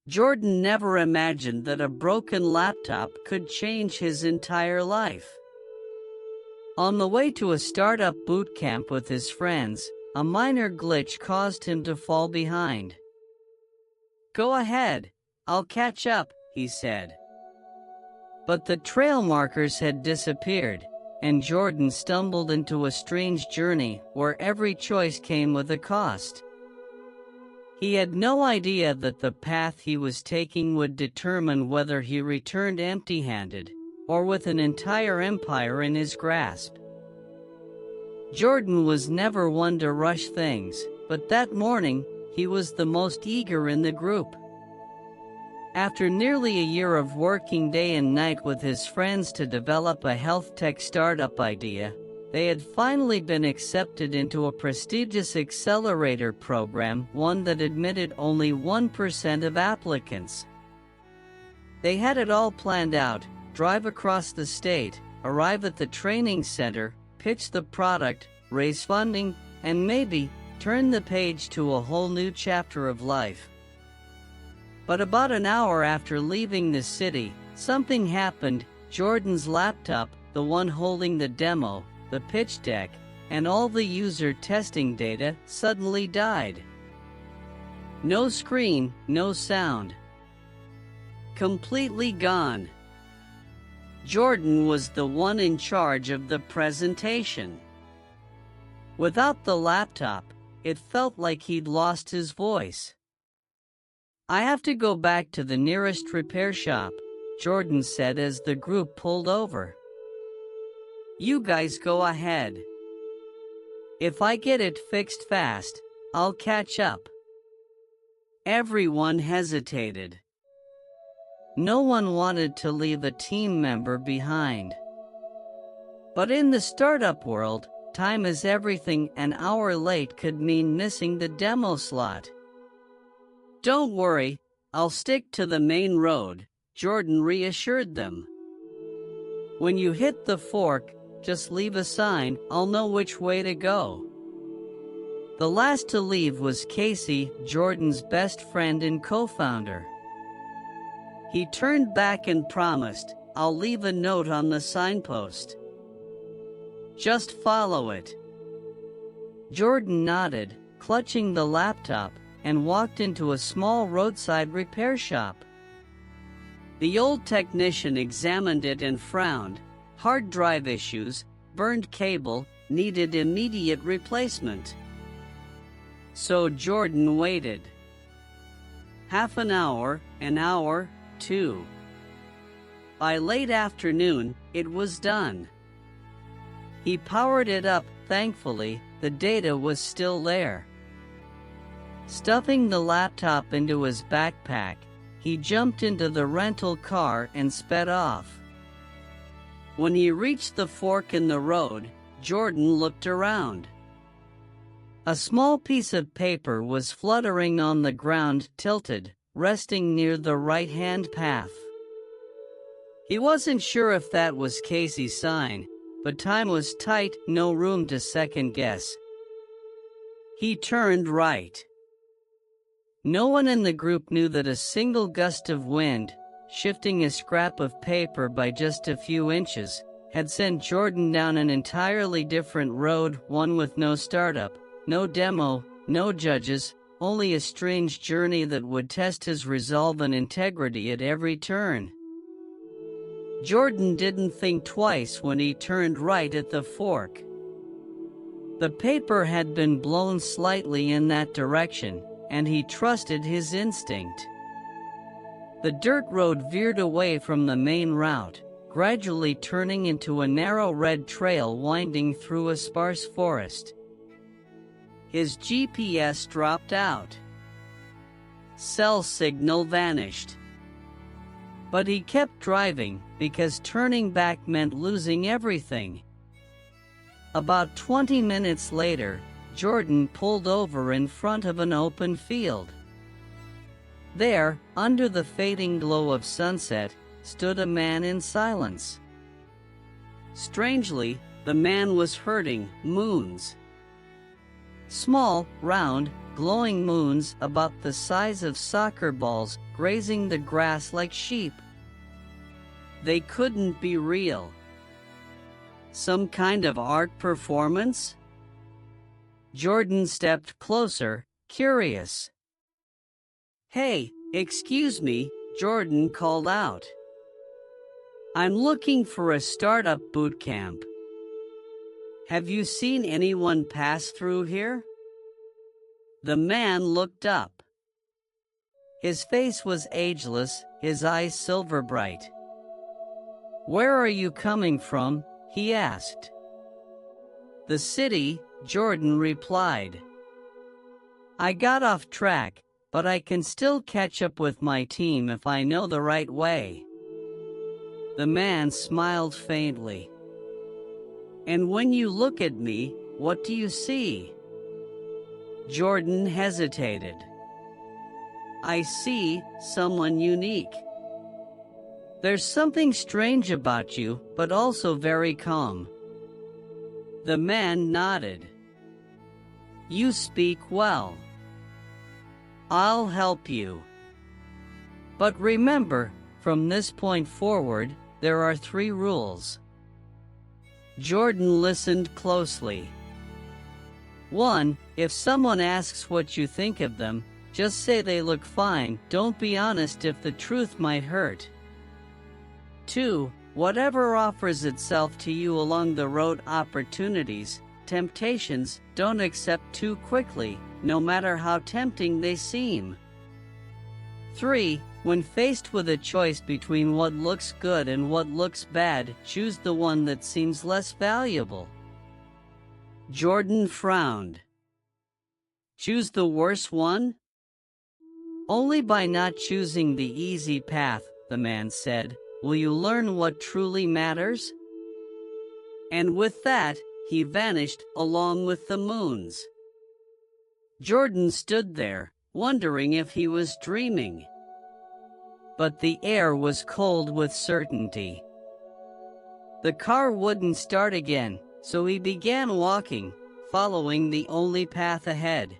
Jordan never imagined that a broken laptop could change his entire life. On the way to a startup boot camp with his friends, a minor glitch caused him to fall behind. "Go ahead, I'll catch up," he said. But the trail markers had disappeared, and Jordan stumbled into a strange journey where every choice came with a cost. He had no idea that the path he was taking would determine whether he returned empty-handed, or with an entire empire in his grasp. Jordan was never one to rush things, but that morning, he was the most eager in the group. After nearly a year of working day and night with his friends to develop a health tech startup idea, they had finally been accepted into a prestigious accelerator program, one that admitted only 1% of applicants. They had it all planned out: drive across the state, arrive at the training center, pitch the product, raise funding, and maybe turn the page to a whole new chapter of life. But about an hour after leaving the city, something happened. Jordan's laptop, the one holding the demo, the pitch deck, and all the user testing data, suddenly died. No screen, no sound. Completely gone. Jordan was the one in charge of the presentation. Without the laptop, it felt like he'd lost his voice. "I have to go back to the nearest repair shop," Jordan said as the group pulled over. "You guys go ahead. If I get it fixed fast, I'll catch up." Everyone hesitated. No one wanted to leave a team member behind. But in the startup world, time is everything. An hour late could mean missing the demo slot. "Don't worry, I'll stick to the main road," Jordan reassured them. "When you hit the fork, just leave a sign, I'll know which way to go." The last to leave was Casey, Jordan's best friend and co-founder. He turned back and promised, "I'll leave a note on the signpost. Just follow it." Jordan nodded, clutching the laptop, and walked into a small roadside repair shop. The old technician examined it and frowned. Hard drive issues, burned cable, needed immediate replacement. So Jordan waited. Half an hour, 2. By late afternoon, it was done. He powered it up. Thankfully, the data was still there. Stuffing the laptop into his backpack, he jumped into the rental car and sped off. When he reached the fork in the road, Jordan looked around. A small piece of paper was fluttering on the ground, tilted, resting near the right-hand path. He wasn't sure if that was Casey's sign, but time was tight, no room to second guess. He turned right. No one in the group knew that a single gust of wind, shifting a scrap of paper by just a few inches, had sent Jordan down an entirely different road, one with no startup, no demo, no judges, only a strange journey that would test his resolve and integrity at every turn. Jordan didn't think twice when he turned right at the fork. The paper had been blown slightly in that direction, and he trusted his instinct. The dirt road veered away from the main route, gradually turning into a narrow red trail winding through a sparse forest. His GPS dropped out. Cell signal vanished. But he kept driving, because turning back meant losing everything. About 20 minutes later, Jordan pulled over in front of an open field. There, under the fading glow of sunset, stood a man in silence. Strangely, the man was herding moons. Small, round, glowing moons about the size of soccer balls grazing the grass like sheep. They couldn't be real. Some kind of art performance? Jordan stepped closer, curious. "Hey, excuse me," Jordan called out. "I'm looking for a startup boot camp. Have you seen anyone pass through here?" The man looked up. His face was ageless, his eyes silver bright. "Where are you coming from?" he asked. "The city," Jordan replied. "I got off track, but I can still catch up with my team if I know the right way." The man smiled faintly. "And when you look at me, what do you see?" Jordan hesitated. "I see someone unique. There's something strange about you, but also very calm." The man nodded. "You speak well. I'll help you. But remember, from this point forward, there are 3 rules." Jordan listened closely. 1. If someone asks what you think of them, just say they look fine. Don't be honest if the truth might hurt. 2. Whatever offers itself to you along the road, opportunities, temptations, don't accept too quickly, no matter how tempting they seem. 3. When faced with a choice between what looks good and what looks bad, choose the one that seems less valuable. Jordan frowned. "Choose the worse one?" "Only by not choosing the easy path," the man said, "will you learn what truly matters." And with that, he vanished along with the moons. Jordan stood there, wondering if he was dreaming. But the air was cold with certainty. The car wouldn't start again, so he began walking, following the only path ahead.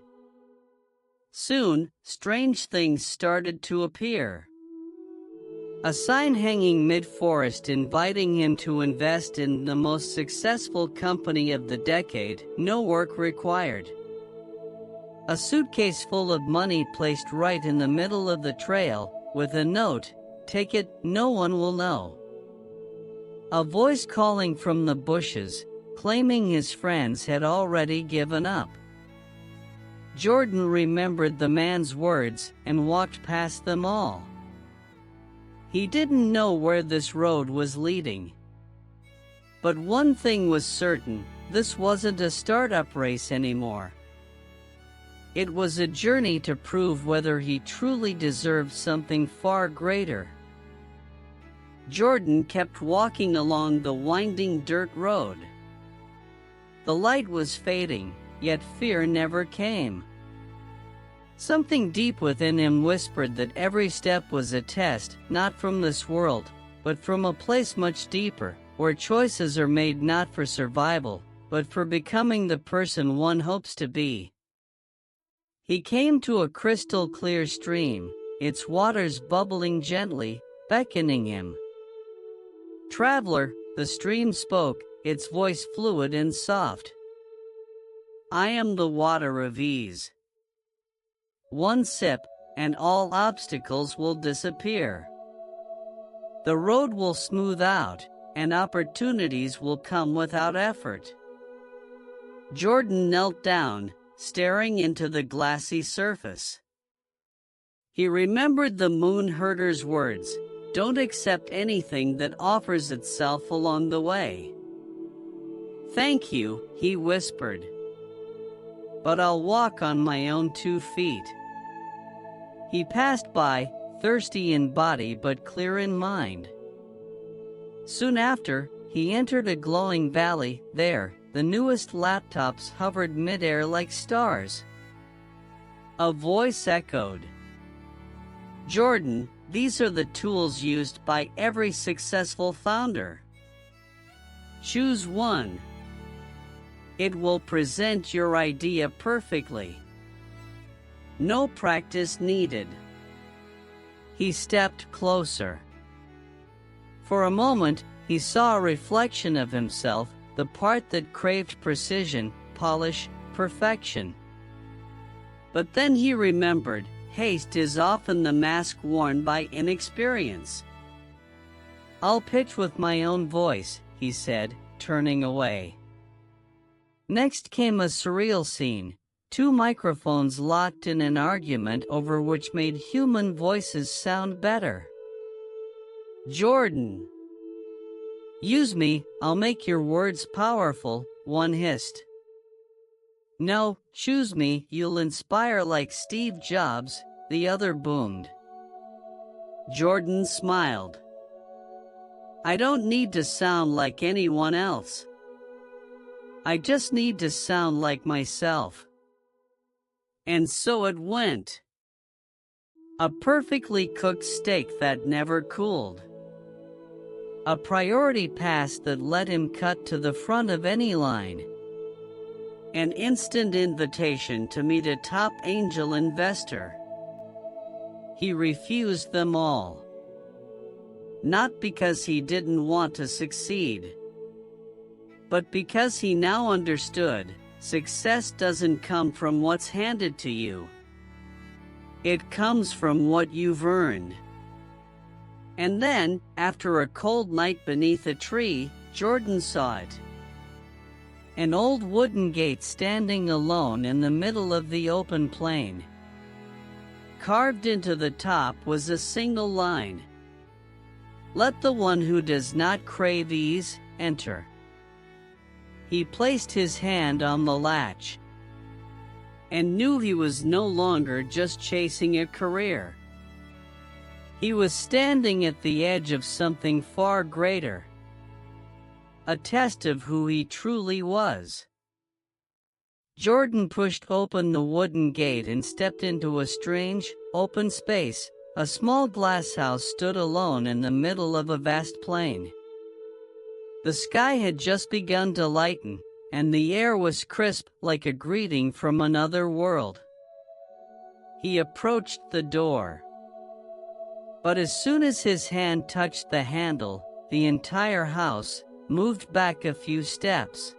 Soon, strange things started to appear. A sign hanging mid-forest inviting him to invest in the most successful company of the decade, no work required. A suitcase full of money placed right in the middle of the trail, with a note, "Take it, no one will know." A voice calling from the bushes, claiming his friends had already given up. Jordan remembered the man's words and walked past them all. He didn't know where this road was leading. But one thing was certain, this wasn't a startup race anymore. It was a journey to prove whether he truly deserved something far greater. Jordan kept walking along the winding dirt road. The light was fading, yet fear never came. Something deep within him whispered that every step was a test, not from this world, but from a place much deeper, where choices are made not for survival, but for becoming the person one hopes to be. He came to a crystal-clear stream, its waters bubbling gently, beckoning him. "Traveler," the stream spoke, its voice fluid and soft. "I am the water of ease. One sip, and all obstacles will disappear. The road will smooth out, and opportunities will come without effort." Jordan knelt down, staring into the glassy surface. He remembered the moon herder's words, "Don't accept anything that offers itself along the way." "Thank you," he whispered. "But I'll walk on my own 2 feet." He passed by, thirsty in body but clear in mind. Soon after, he entered a glowing valley. There, the newest laptops hovered midair like stars. A voice echoed, "Jordan, these are the tools used by every successful founder. Choose one." It will present your idea perfectly. No practice needed. He stepped closer. For a moment, he saw a reflection of himself, the part that craved precision, polish, perfection. But then he remembered, haste is often the mask worn by inexperience. "I'll pitch with my own voice," he said, turning away. Next came a surreal scene. Two microphones locked in an argument over which made human voices sound better. "Jordan, use me, I'll make your words powerful," one hissed. "No, choose me, you'll inspire like Steve Jobs," the other boomed. Jordan smiled. "I don't need to sound like anyone else. I just need to sound like myself." And so it went. A perfectly cooked steak that never cooled. A priority pass that let him cut to the front of any line. An instant invitation to meet a top angel investor. He refused them all. Not because he didn't want to succeed, but because he now understood, success doesn't come from what's handed to you. It comes from what you've earned. And then, after a cold night beneath a tree, Jordan saw it. An old wooden gate standing alone in the middle of the open plain. Carved into the top was a single line. "Let the one who does not crave ease, enter." He placed his hand on the latch and knew he was no longer just chasing a career. He was standing at the edge of something far greater. A test of who he truly was. Jordan pushed open the wooden gate and stepped into a strange, open space. A small glass house stood alone in the middle of a vast plain. The sky had just begun to lighten, and the air was crisp like a greeting from another world. He approached the door. But as soon as his hand touched the handle, the entire house moved back a few steps.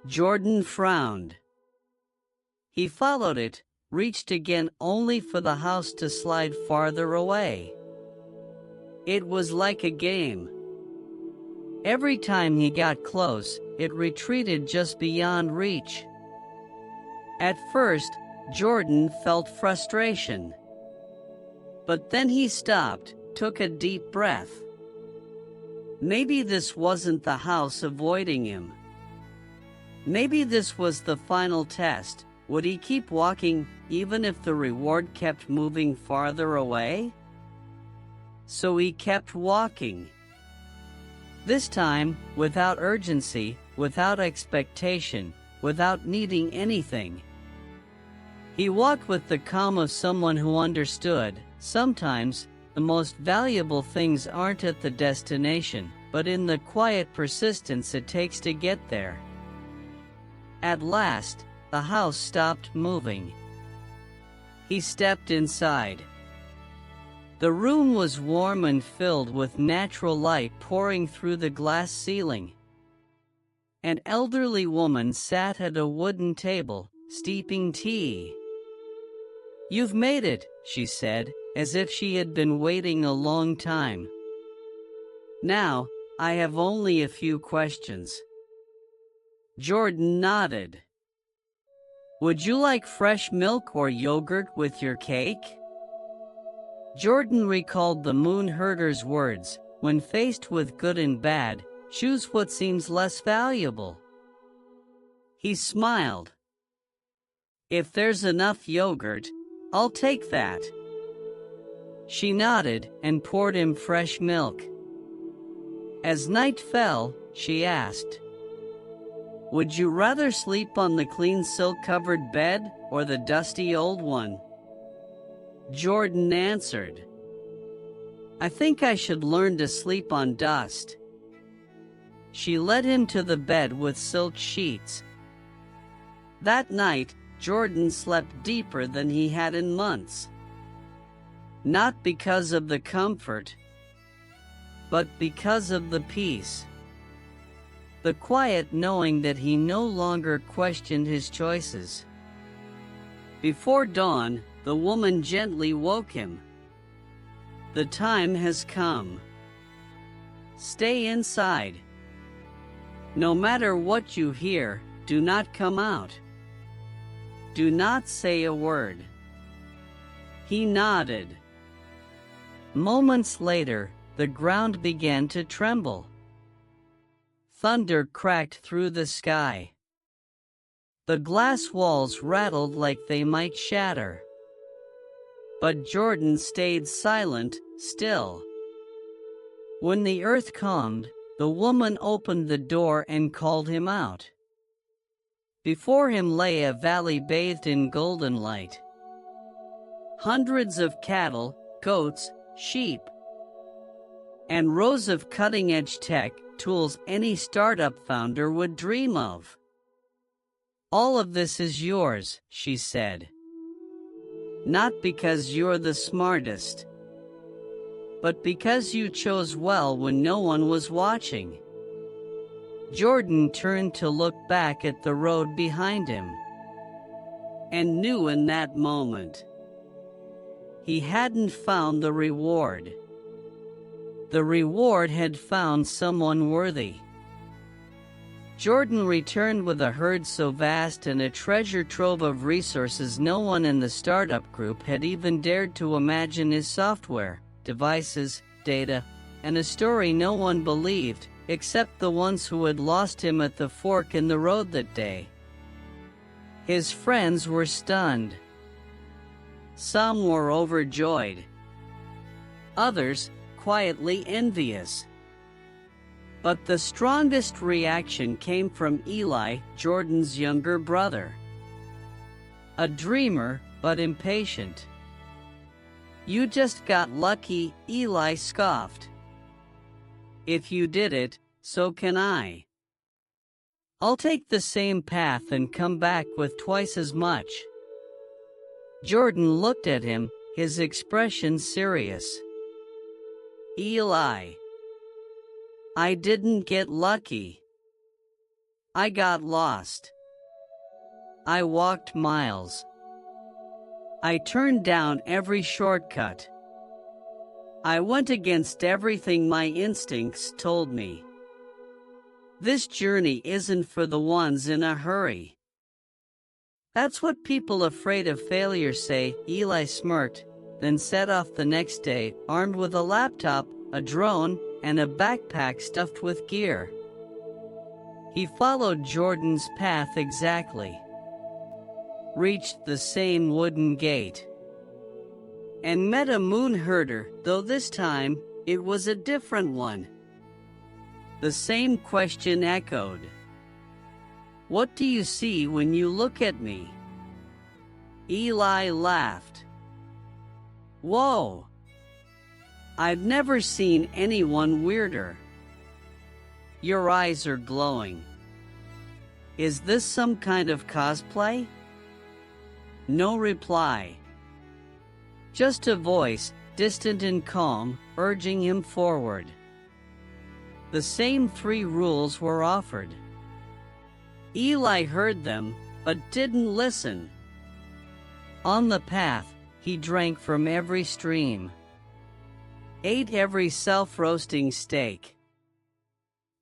Jordan frowned. He followed it, reached again only for the house to slide farther away. It was like a game. Every time he got close, it retreated just beyond reach. At first, Jordan felt frustration. But then he stopped, took a deep breath. Maybe this wasn't the house avoiding him. Maybe this was the final test. Would he keep walking, even if the reward kept moving farther away? So he kept walking. This time, without urgency, without expectation, without needing anything. He walked with the calm of someone who understood. Sometimes, the most valuable things aren't at the destination, but in the quiet persistence it takes to get there. At last, the house stopped moving. He stepped inside. The room was warm and filled with natural light pouring through the glass ceiling. An elderly woman sat at a wooden table, steeping tea. "You've made it," she said, as if she had been waiting a long time. "Now, I have only a few questions." Jordan nodded. "Would you like fresh milk or yogurt with your cake?" Jordan recalled the moon herder's words, "When faced with good and bad, choose what seems less valuable." He smiled. "If there's enough yogurt, I'll take that." She nodded and poured him fresh milk. As night fell, she asked, "Would you rather sleep on the clean silk-covered bed or the dusty old one?" Jordan answered, "I think I should learn to sleep on dust." She led him to the bed with silk sheets. That night, Jordan slept deeper than he had in months. Not because of the comfort, but because of the peace. The quiet knowing that he no longer questioned his choices. Before dawn, the woman gently woke him. The time has come. Stay inside. No matter what you hear, do not come out. Do not say a word. He nodded. Moments later, the ground began to tremble. Thunder cracked through the sky. The glass walls rattled like they might shatter. But Jordan stayed silent, still. When the earth calmed, the woman opened the door and called him out. Before him lay a valley bathed in golden light. Hundreds of cattle, goats, sheep, and rows of cutting-edge tech tools any startup founder would dream of. All of this is yours, she said. Not because you're the smartest, but because you chose well when no one was watching. Jordan turned to look back at the road behind him, and knew in that moment he hadn't found the reward. The reward had found someone worthy. Jordan returned with a herd so vast and a treasure trove of resources no one in the startup group had even dared to imagine. His software, devices, data, and a story no one believed, except the ones who had lost him at the fork in the road that day. His friends were stunned. Some were overjoyed. Others, quietly envious. But the strongest reaction came from Eli, Jordan's younger brother. A dreamer, but impatient. "You just got lucky," Eli scoffed. "If you did it, so can I. I'll take the same path and come back with twice as much." Jordan looked at him, his expression serious. "Eli, I didn't get lucky. I got lost. I walked miles. I turned down every shortcut. I went against everything my instincts told me. This journey isn't for the ones in a hurry." "That's what people afraid of failure say," Eli smirked, then set off the next day, armed with a laptop, a drone, and a backpack stuffed with gear. He followed Jordan's path exactly. Reached the same wooden gate. And met a moon herder, though this time, it was a different one. The same question echoed. "What do you see when you look at me?" Eli laughed. "Whoa! I've never seen anyone weirder. Your eyes are glowing. Is this some kind of cosplay?" No reply. Just a voice, distant and calm, urging him forward. The same 3 rules were offered. Eli heard them, but didn't listen. On the path, he drank from every stream. Ate every self-roasting steak.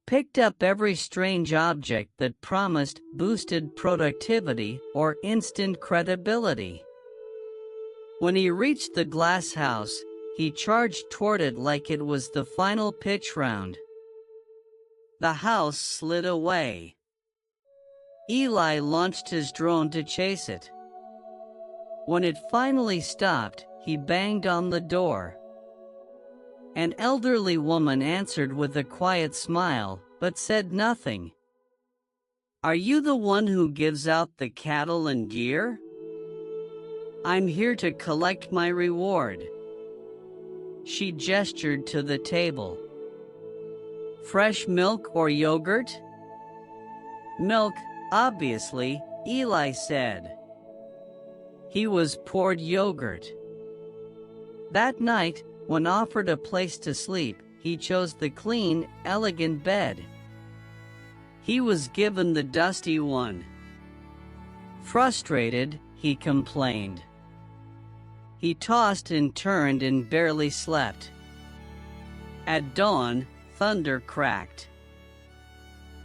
Picked up every strange object that promised boosted productivity or instant credibility. When he reached the glass house, he charged toward it like it was the final pitch round. The house slid away. Eli launched his drone to chase it. When it finally stopped, he banged on the door. An elderly woman answered with a quiet smile, but said nothing. "Are you the one who gives out the cattle and gear?" "I'm here to collect my reward." She gestured to the table. Fresh milk or yogurt? Milk, obviously, Eli said. He was poured yogurt. That night, when offered a place to sleep, he chose the clean, elegant bed. He was given the dusty one. Frustrated, he complained. He tossed and turned and barely slept. At dawn, thunder cracked.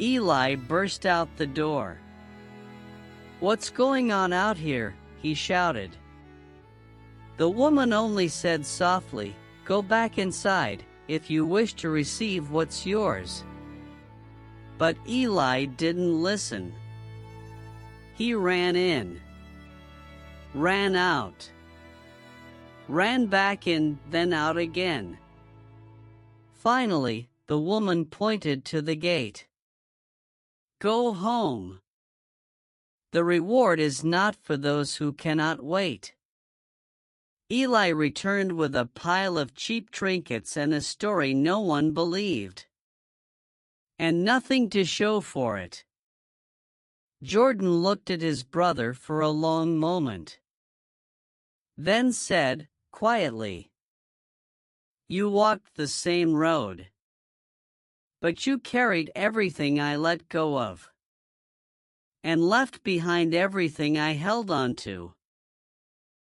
Eli burst out the door. "What's going on out here?" he shouted. The woman only said softly, "Go back inside, if you wish to receive what's yours." But Eli didn't listen. He ran in, ran out, ran back in, then out again. Finally, the woman pointed to the gate. "Go home. The reward is not for those who cannot wait." Eli returned with a pile of cheap trinkets and a story no one believed. And nothing to show for it. Jordan looked at his brother for a long moment. Then said, quietly, "You walked the same road. But you carried everything I let go of. And left behind everything I held on to."